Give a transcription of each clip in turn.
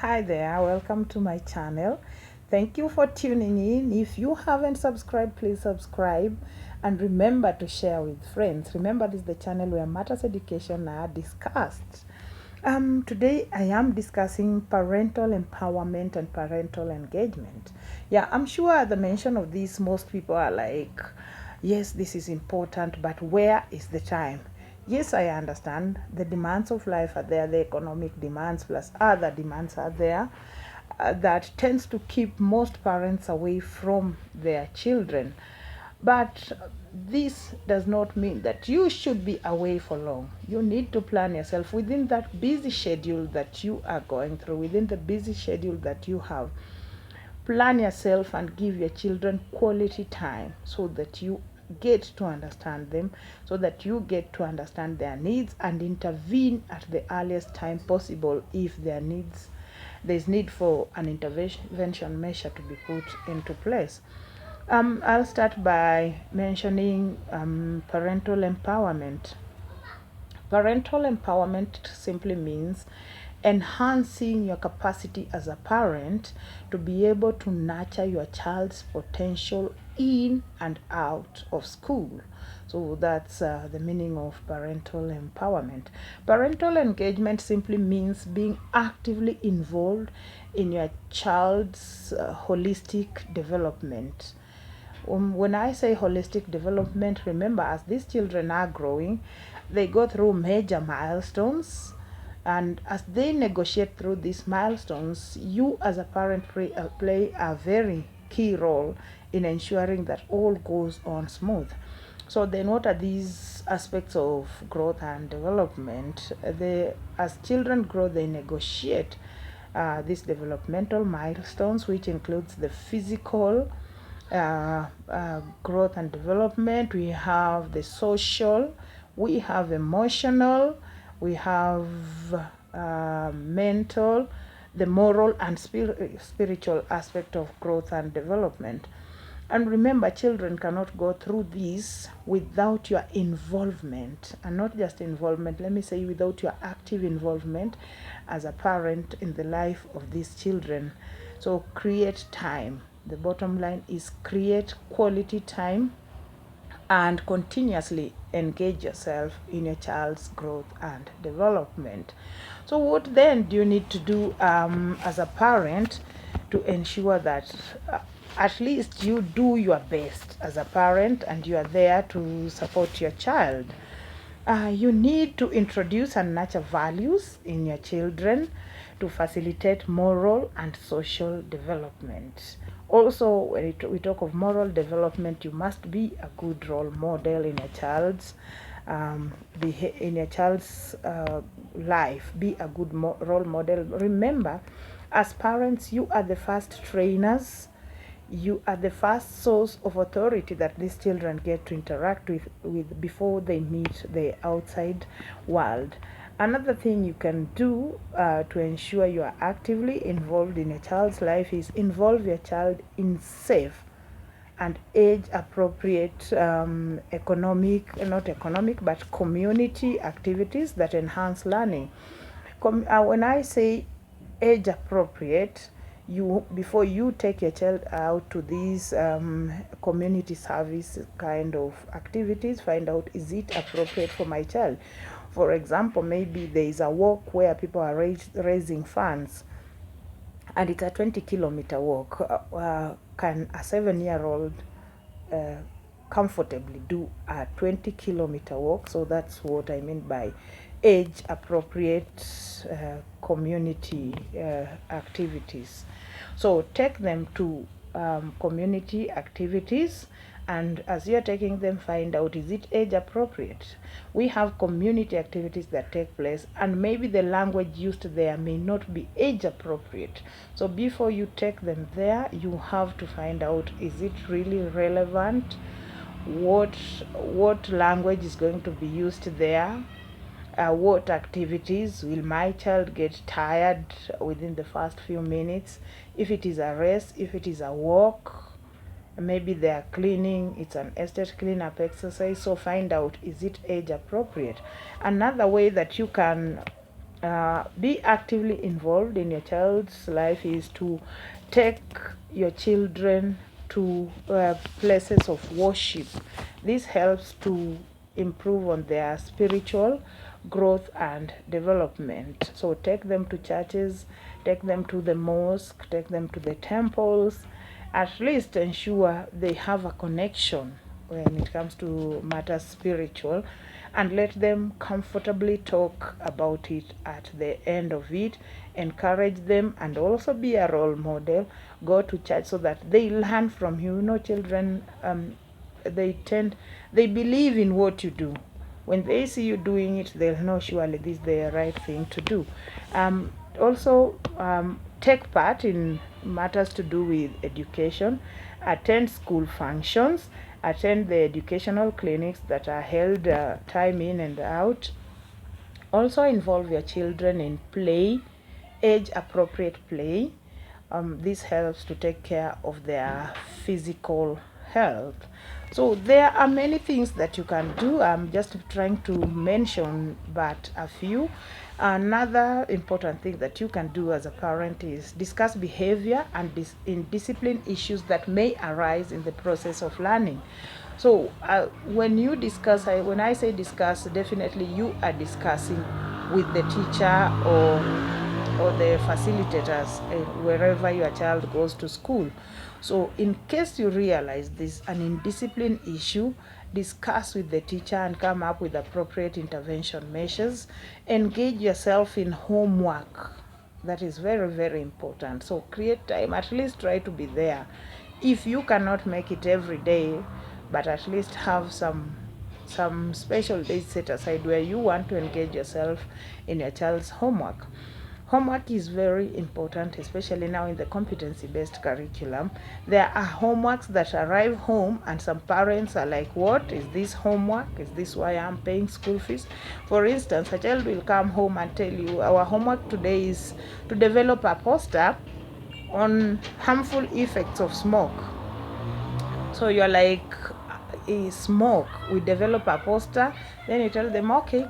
Hi there, welcome to my channel. Thank you for tuning in. If you haven't subscribed, please subscribe and remember to share with friends. Remember, this is the channel where matters education are discussed. Today I am discussing parental empowerment and parental engagement. Yeah, I'm sure at the mention of this, most people are like, yes, this is important, but where is the time? Yes, I understand the demands of life are there, the economic demands plus other demands are there, that tends to keep most parents away from their children. But this does not mean that you should be away for long. You need to plan yourself within that busy schedule that you are going through, within the busy schedule that you have. Plan yourself and give your children quality time so that you get to understand them, so that you get to understand their needs and intervene at the earliest time possible if there's need for an intervention measure to be put into place. I'll start by mentioning parental empowerment. Parental empowerment simply means enhancing your capacity as a parent to be able to nurture your child's potential in and out of school. So that's the meaning of parental empowerment. Parental engagement simply means being actively involved in your child's holistic development. When I say holistic development, remember, as these children are growing, they go through major milestones, and as they negotiate through these milestones, you as a parent play a very key role in ensuring that all goes on smooth. So then what are these aspects of growth and development? As children grow, they negotiate these developmental milestones, which includes the physical growth and development. We have the social, we have emotional, we have mental, the moral and spiritual aspect of growth and development. And remember, children cannot go through this without your involvement, and not just involvement, let me say without your active involvement as a parent in the life of these children. So create time. The bottom line is create quality time and continuously engage yourself in your child's growth and development. So what then do you need to do as a parent to ensure that at least you do your best as a parent and you are there to support your child? You need to introduce and nurture values in your children to facilitate moral and social development. Also, when we talk of moral development, you must be a good role model in your child's life. Be a good role model. Remember, as parents, you are the first trainers, you are the first source of authority that these children get to interact with before they meet the outside world. Another thing you can do to ensure you are actively involved in a child's life is involve your child in safe and age appropriate not economic but community activities that enhance learning. When I say age appropriate, you before you take your child out to these community service kind of activities, find out, is it appropriate for my child? For example, maybe there is a walk where people are raising funds and it's a 20-kilometer walk. Can a 7-year-old comfortably do a 20-kilometer walk? So that's what I mean by age appropriate community activities. So take them to community activities, and as you're taking them, find out, is it age appropriate? We have community activities that take place and maybe the language used there may not be age appropriate. So before you take them there, you have to find out, is it really relevant? What language is going to be used there? What activities? Will my child get tired within the first few minutes? If it is a race, if it is a walk, maybe they are cleaning, it's an estate cleanup exercise. So find out, is it age appropriate? Another way that you can be actively involved in your child's life is to take your children to places of worship. This helps to improve on their spiritual growth and development. So take them to churches, take them to the mosque, take them to the temples. At least ensure they have a connection when it comes to matters spiritual, and let them comfortably talk about it at the end of it. Encourage them and also be a role model. Go to church so that they learn from you. You know, children, they believe in what you do. When they see you doing it, they'll know surely this is the right thing to do. Also, take part in matters to do with education. Attend school functions, attend the educational clinics that are held time in and out. Also involve your children in play, age appropriate play. This helps to take care of their physical health. So there are many things that you can do. I'm just trying to mention but a few. Another important thing that you can do as a parent is discuss behavior and in discipline issues that may arise in the process of learning. So when you discuss, when I say discuss, definitely you are discussing with the teacher or the facilitators wherever your child goes to school. So in case you realize this an indiscipline issue, discuss with the teacher and come up with appropriate intervention measures. Engage yourself in homework. That is very, very important. So create time, at least try to be there. If you cannot make it every day, but at least have some special days set aside where you want to engage yourself in your child's homework. Homework is very important, especially now in the competency-based curriculum. There are homeworks that arrive home and some parents are like, what is this homework? Is this why I'm paying school fees? For instance, a child will come home and tell you, our homework today is to develop a poster on harmful effects of smoke. So you're like, smoke, we develop a poster. Then you tell them, okay,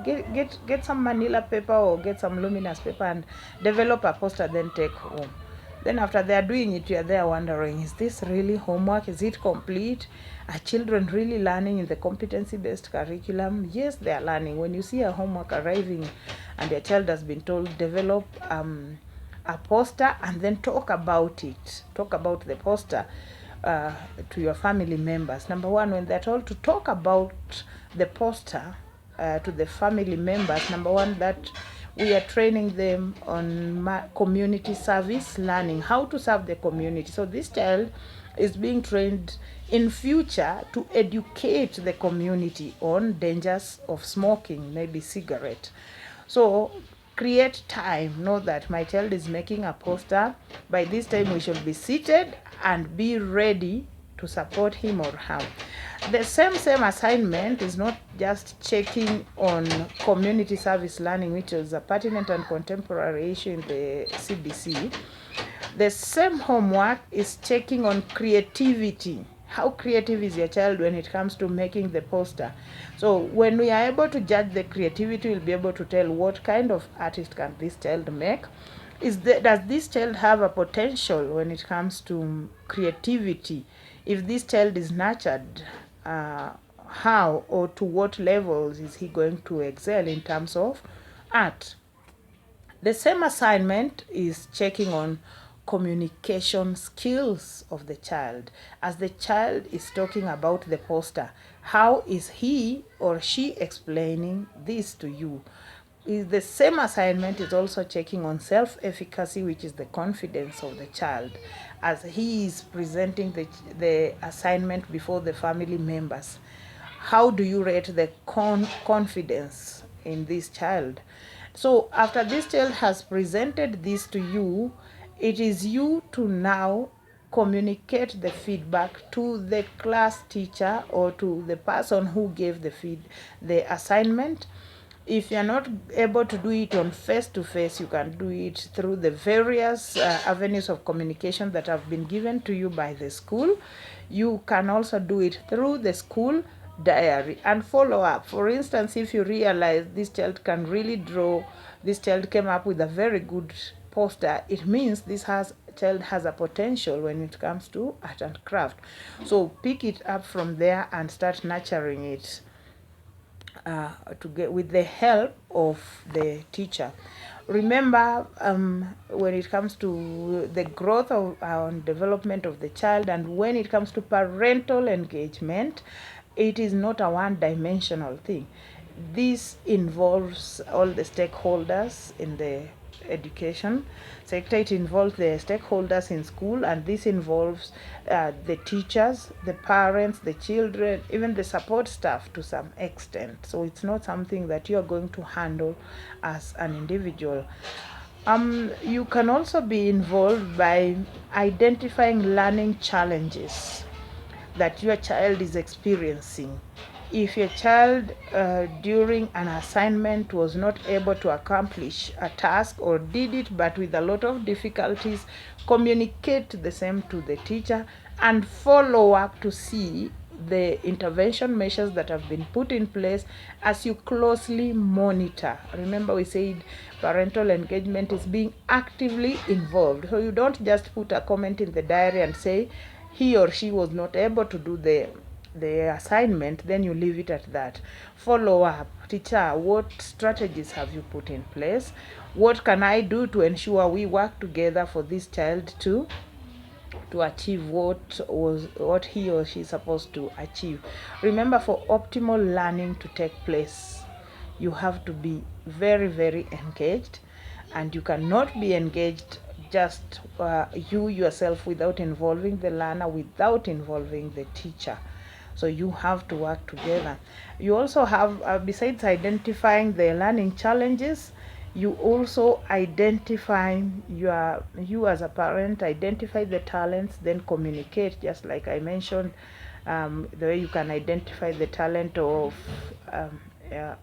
get some manila paper or get some luminous paper and develop a poster, then take home. Then after they are doing it, you are there wondering, is this really homework? Is it complete? Are children really learning in the competency-based curriculum? Yes, they are learning. When you see a homework arriving and your child has been told, develop a poster and then talk about it. Talk about the poster to your family members. Number one, when they're told to talk about the poster to the family members, number one, that we are training them on community service learning, how to serve the community. So this child is being trained in future to educate the community on dangers of smoking, maybe cigarette. So create time. Know that my child is making a poster. By this time we should be seated and be ready to support him or her. The same assignment is not just checking on community service learning, which is a pertinent and contemporary issue in the CBC. The same homework is checking on creativity. How creative is your child when it comes to making the poster? So when we are able to judge the creativity, we'll be able to tell what kind of artist can this child make. Does this child have a potential when it comes to creativity? If this child is nurtured, how or to what levels is he going to excel in terms of art? The same assignment is checking on communication skills of the child. As the child is talking about the poster, how is he or she explaining this to you? The same assignment is also checking on self-efficacy, which is the confidence of the child, as he is presenting the assignment before the family members. How do you rate the confidence in this child? So after this child has presented this to you, it is you to now communicate the feedback to the class teacher or to the person who gave the assignment. If you're not able to do it on face-to-face, you can do it through the various avenues of communication that have been given to you by the school. You can also do it through the school diary and follow up. For instance, if you realize this child can really draw this child came up with a very good poster, it means this child has a potential when it comes to art and craft. So pick it up from there and start nurturing it to get with the help of the teacher. Remember, when it comes to the growth of and development of the child, and when it comes to parental engagement, it is not a one-dimensional thing. This involves all the stakeholders in the education sector. It involves the stakeholders in school, and this involves the teachers, the parents, the children, even the support staff to some extent. So it's not something that you are going to handle as an individual. You can also be involved by identifying learning challenges that your child is experiencing. If your child during an assignment was not able to accomplish a task or did it but with a lot of difficulties, communicate the same to the teacher and follow up to see the intervention measures that have been put in place as you closely monitor. Remember, we said parental engagement is being actively involved. So you don't just put a comment in the diary and say he or she was not able to do the assignment, then you leave it at that. Follow up. Teacher, what strategies have you put in place? What can I do to ensure we work together for this child to achieve what he or she is supposed to achieve? Remember, for optimal learning to take place, you have to be very, very engaged, and you cannot be engaged just you yourself without involving the learner, without involving the teacher. So you have to work together. You also have, besides identifying the learning challenges, you also identify you as a parent, identify the talents, then communicate, just like I mentioned, the way you can identify the talent of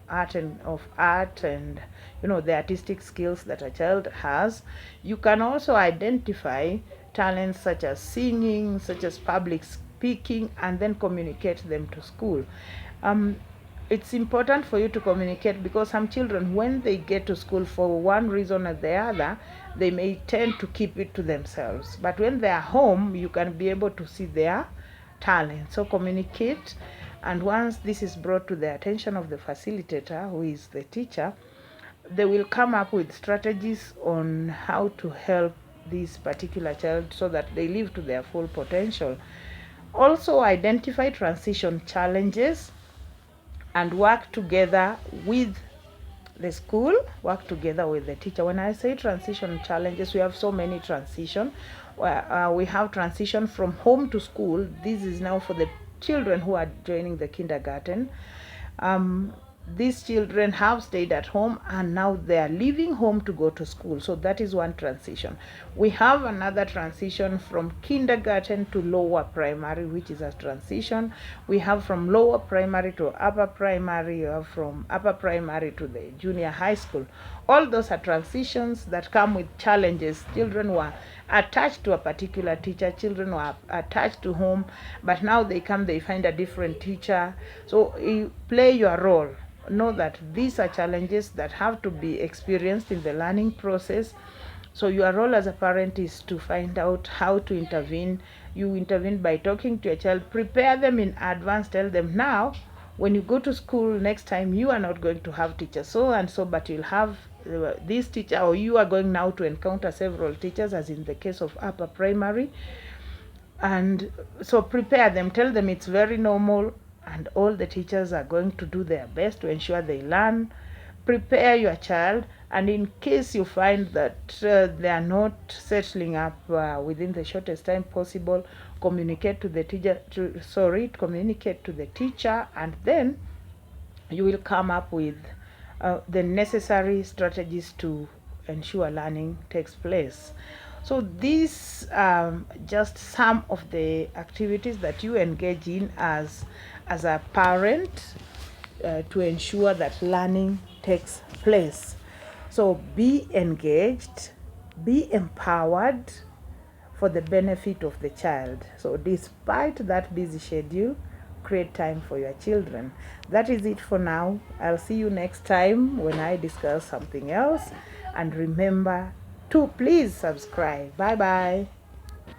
art and the artistic skills that a child has. You can also identify talents such as singing, such as public speaking, and then communicate them to school. It's important for you to communicate, because some children, when they get to school, for one reason or the other, they may tend to keep it to themselves. But when they are home, you can be able to see their talent. So communicate, and once this is brought to the attention of the facilitator, who is the teacher, they will come up with strategies on how to help this particular child so that they live to their full potential. Also, identify transition challenges and work together with the school, work together with the teacher. When I say transition challenges, we have so many transition. We have transition from home to school. This is now for the children who are joining the kindergarten. These children have stayed at home and now they are leaving home to go to school. So that is one transition. We have another transition from kindergarten to lower primary, which is a transition. We have from lower primary to upper primary, or from upper primary to the junior high school. All those are transitions that come with challenges. Children were attached to a particular teacher, children were attached to home, but now they find a different teacher. So you play your role. Know that these are challenges that have to be experienced in the learning process. So your role as a parent is to find out how to intervene. You intervene by talking to your child, prepare them in advance, tell them, now when you go to school next time, you are not going to have teachers so and so, but you'll have this teacher, or you are going now to encounter several teachers, as in the case of upper primary. And so prepare them, tell them it's very normal, and all the teachers are going to do their best to ensure they learn. Prepare your child, and in case you find that they are not settling up within the shortest time possible, communicate to the teacher, and then you will come up with the necessary strategies to ensure learning takes place. So these are just some of the activities that you engage in as a parent to ensure that learning takes place. So be engaged, be empowered for the benefit of the child. So despite that busy schedule, create time for your children. That is it for now. I'll see you next time when I discuss something else. And remember to please subscribe. Bye bye.